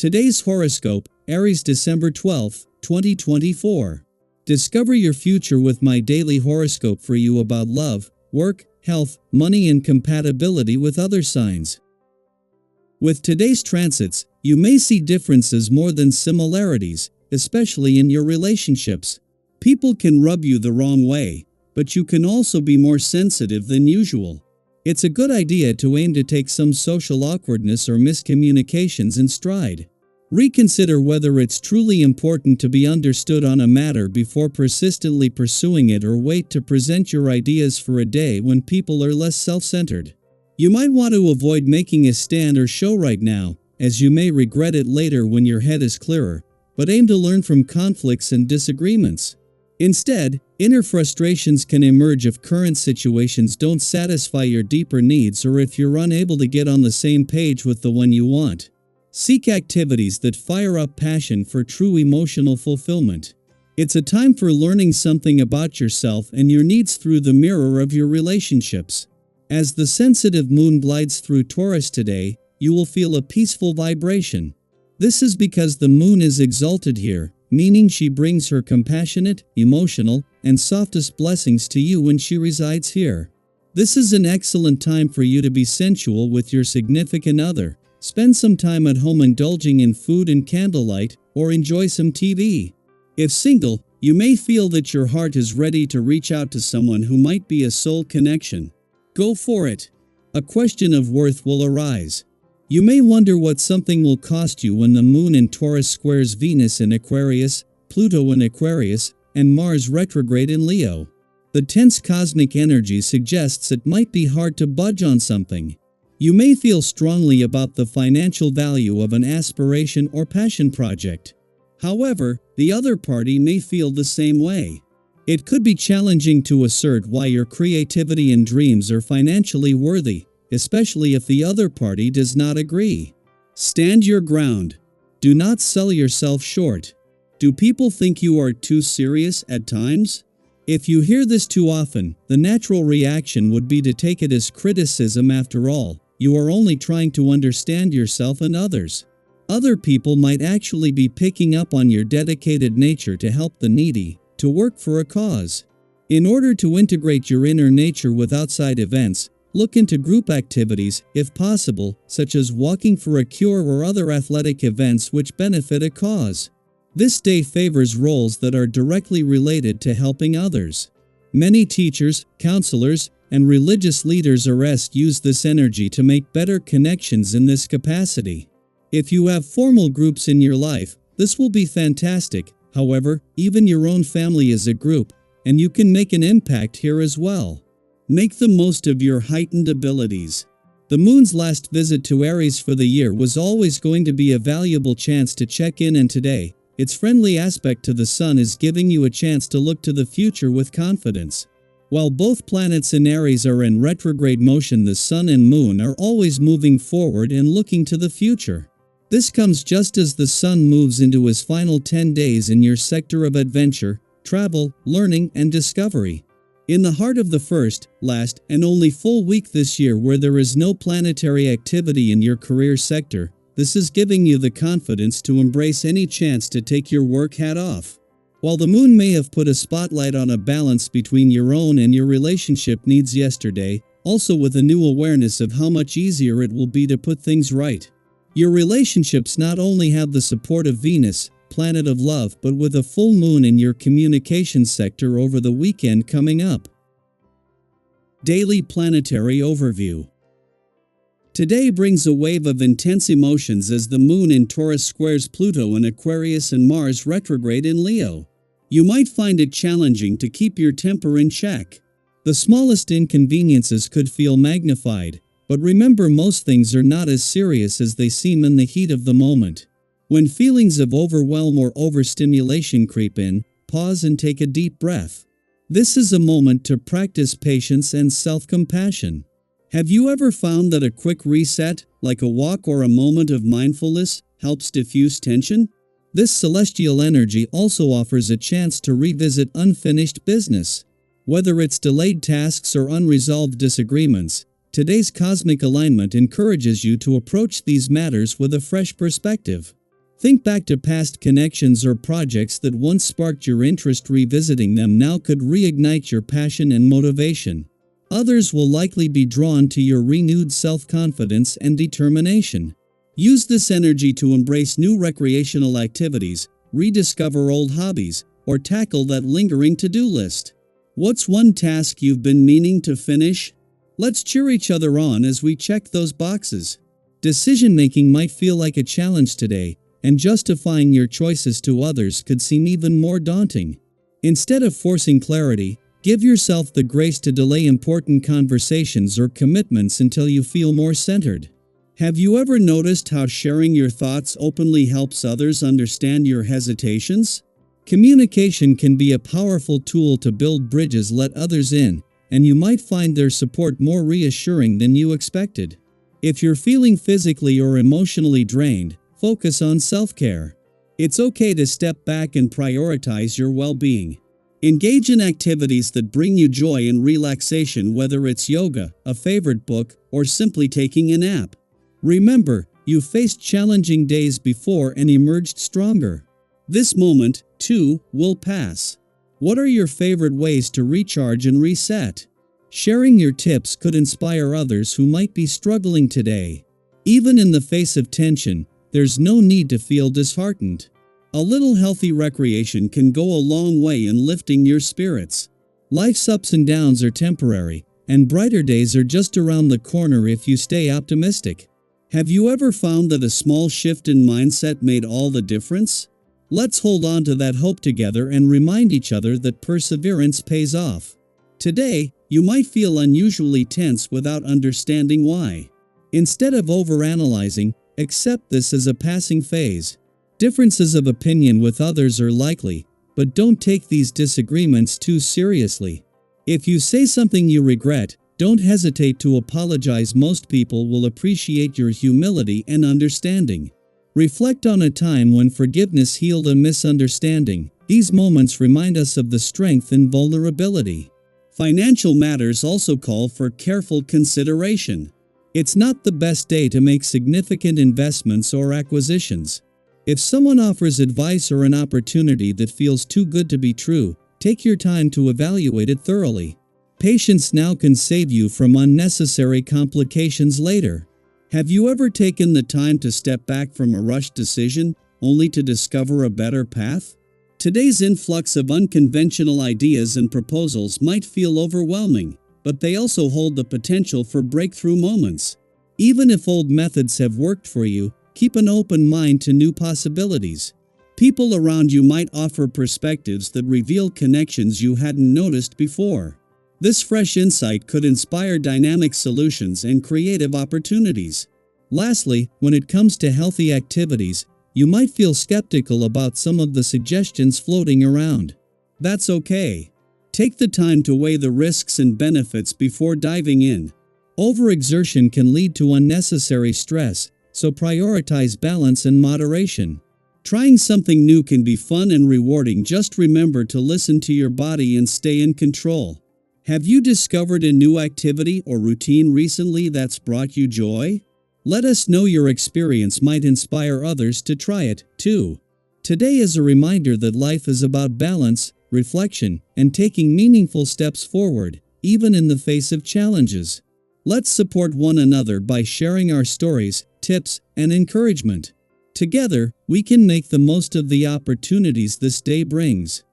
Today's horoscope, Aries December 12, 2024. Discover your future with my daily horoscope for you about love, work, health, money and compatibility with other signs. With today's transits, you may see differences more than similarities, especially in your relationships. People can rub you the wrong way, but you can also be more sensitive than usual. It's a good idea to aim to take some social awkwardness or miscommunications in stride. Reconsider whether it's truly important to be understood on a matter before persistently pursuing it, or wait to present your ideas for a day when people are less self-centered. You might want to avoid making a stand or show right now, as you may regret it later when your head is clearer, but aim to learn from conflicts and disagreements. Instead, inner frustrations can emerge if current situations don't satisfy your deeper needs, or if you're unable to get on the same page with the one you want. Seek activities that fire up passion for true emotional fulfillment. It's a time for learning something about yourself and your needs through the mirror of your relationships. As the sensitive moon glides through Taurus today, you will feel a peaceful vibration. This is because the moon is exalted here, meaning she brings her compassionate, emotional, and softest blessings to you when she resides here. This is an excellent time for you to be sensual with your significant other. Spend some time at home indulging in food and candlelight, or enjoy some TV. If single, you may feel that your heart is ready to reach out to someone who might be a soul connection. Go for it. A question of worth will arise. You may wonder what something will cost you when the moon in Taurus squares Venus in Aquarius, Pluto in Aquarius, and Mars retrograde in Leo. The tense cosmic energy suggests it might be hard to budge on something. You may feel strongly about the financial value of an aspiration or passion project. However, the other party may feel the same way. It could be challenging to assert why your creativity and dreams are financially worthy, especially if the other party does not agree. Stand your ground. Do not sell yourself short. Do people think you are too serious at times? If you hear this too often, the natural reaction would be to take it as criticism. After all, you are only trying to understand yourself and others. Other people might actually be picking up on your dedicated nature to help the needy, to work for a cause. In order to integrate your inner nature with outside events, look into group activities, if possible, such as walking for a cure or other athletic events which benefit a cause. This day favors roles that are directly related to helping others. Many teachers, counselors, and religious leaders use this energy to make better connections in this capacity. If you have formal groups in your life, this will be fantastic. However, even your own family is a group, and you can make an impact here as well. Make the most of your heightened abilities. The moon's last visit to Aries for the year was always going to be a valuable chance to check in, and today, its friendly aspect to the sun is giving you a chance to look to the future with confidence. While both planets in Aries are in retrograde motion, the sun and moon are always moving forward and looking to the future. This comes just as the sun moves into his final 10 days in your sector of adventure, travel, learning, and discovery. In the heart of the first, last, and only full week this year where there is no planetary activity in your career sector, this is giving you the confidence to embrace any chance to take your work hat off. While the moon may have put a spotlight on a balance between your own and your relationship needs yesterday, also with a new awareness of how much easier it will be to put things right. Your relationships not only have the support of Venus, planet of love, but with a full moon in your communications sector over the weekend coming up. Daily Planetary Overview. Today brings a wave of intense emotions as the moon in Taurus squares Pluto in Aquarius and Mars retrograde in Leo. You might find it challenging to keep your temper in check. The smallest inconveniences could feel magnified, but remember, most things are not as serious as they seem in the heat of the moment. When feelings of overwhelm or overstimulation creep in, pause and take a deep breath. This is a moment to practice patience and self-compassion. Have you ever found that a quick reset, like a walk or a moment of mindfulness, helps diffuse tension? This celestial energy also offers a chance to revisit unfinished business. Whether it's delayed tasks or unresolved disagreements, today's cosmic alignment encourages you to approach these matters with a fresh perspective. Think back to past connections or projects that once sparked your interest. Revisiting them now could reignite your passion and motivation. Others will likely be drawn to your renewed self-confidence and determination. Use this energy to embrace new recreational activities, rediscover old hobbies, or tackle that lingering to-do list. What's one task you've been meaning to finish? Let's cheer each other on as we check those boxes. Decision-making might feel like a challenge today, and justifying your choices to others could seem even more daunting. Instead of forcing clarity, give yourself the grace to delay important conversations or commitments until you feel more centered. Have you ever noticed how sharing your thoughts openly helps others understand your hesitations? Communication can be a powerful tool to build bridges, let others in, and you might find their support more reassuring than you expected. If you're feeling physically or emotionally drained, focus on self-care. It's okay to step back and prioritize your well-being. Engage in activities that bring you joy and relaxation, whether it's yoga, a favorite book, or simply taking a nap. Remember, you faced challenging days before and emerged stronger. This moment, too, will pass. What are your favorite ways to recharge and reset? Sharing your tips could inspire others who might be struggling today. Even in the face of tension, there's no need to feel disheartened. A little healthy recreation can go a long way in lifting your spirits. Life's ups and downs are temporary, and brighter days are just around the corner if you stay optimistic. Have you ever found that a small shift in mindset made all the difference? Let's hold on to that hope together and remind each other that perseverance pays off. Today, you might feel unusually tense without understanding why. Instead of overanalyzing, accept this as a passing phase. Differences of opinion with others are likely, but don't take these disagreements too seriously. If you say something you regret, don't hesitate to apologize. Most people will appreciate your humility and understanding. Reflect on a time when forgiveness healed a misunderstanding. These moments remind us of the strength in vulnerability. Financial matters also call for careful consideration. It's not the best day to make significant investments or acquisitions. If someone offers advice or an opportunity that feels too good to be true, take your time to evaluate it thoroughly. Patience now can save you from unnecessary complications later. Have you ever taken the time to step back from a rushed decision, only to discover a better path? Today's influx of unconventional ideas and proposals might feel overwhelming, but they also hold the potential for breakthrough moments. Even if old methods have worked for you, keep an open mind to new possibilities. People around you might offer perspectives that reveal connections you hadn't noticed before. This fresh insight could inspire dynamic solutions and creative opportunities. Lastly, when it comes to healthy activities, you might feel skeptical about some of the suggestions floating around. That's okay. Take the time to weigh the risks and benefits before diving in. Overexertion can lead to unnecessary stress, so prioritize balance and moderation. Trying something new can be fun and rewarding. Just remember to listen to your body and stay in control. Have you discovered a new activity or routine recently that's brought you joy? Let us know. Your experience might inspire others to try it, too. Today is a reminder that life is about balance, reflection, and taking meaningful steps forward, even in the face of challenges. Let's support one another by sharing our stories, tips, and encouragement. Together, we can make the most of the opportunities this day brings.